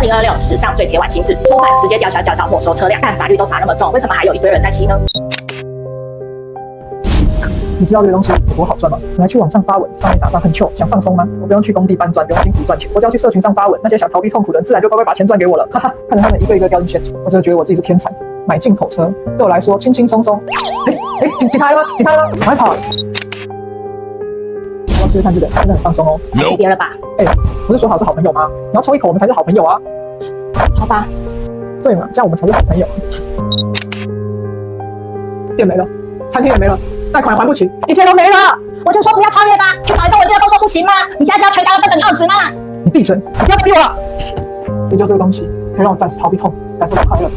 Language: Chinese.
2026史上最铁腕刑制，初犯直接吊销驾照、没收车辆，但法律都查那么重，为什么还有一堆人在吸呢？你知道这个东西有多好赚吗？你还去网上发文，上面打仗很糗，想放松吗？我不用去工地搬砖，不用辛苦赚钱，我只要去社群上发文，那些想逃避痛苦的人自然就乖乖把钱赚给我了，哈哈！看着他们一个一个掉进陷阱，我真的觉得我自己是天才。买进口车对我来说轻轻松松。警察来了吗？警察来了吗？赶快跑！我要试试看这个，真的很放松哦。别了吧？不是说好是好朋友吗？你要抽一口，我们才是好朋友啊。好吧。对嘛，这样我们才是好朋友。店没了，餐厅也没了，贷款还不起，一切都没了。我就说不要超越吧，去找一份稳定的工作不行吗？你现在是要全家人等着你饿死吗？你闭嘴！你不要逼我了。就这个东西，可以让我暂时逃避痛，感受到快乐。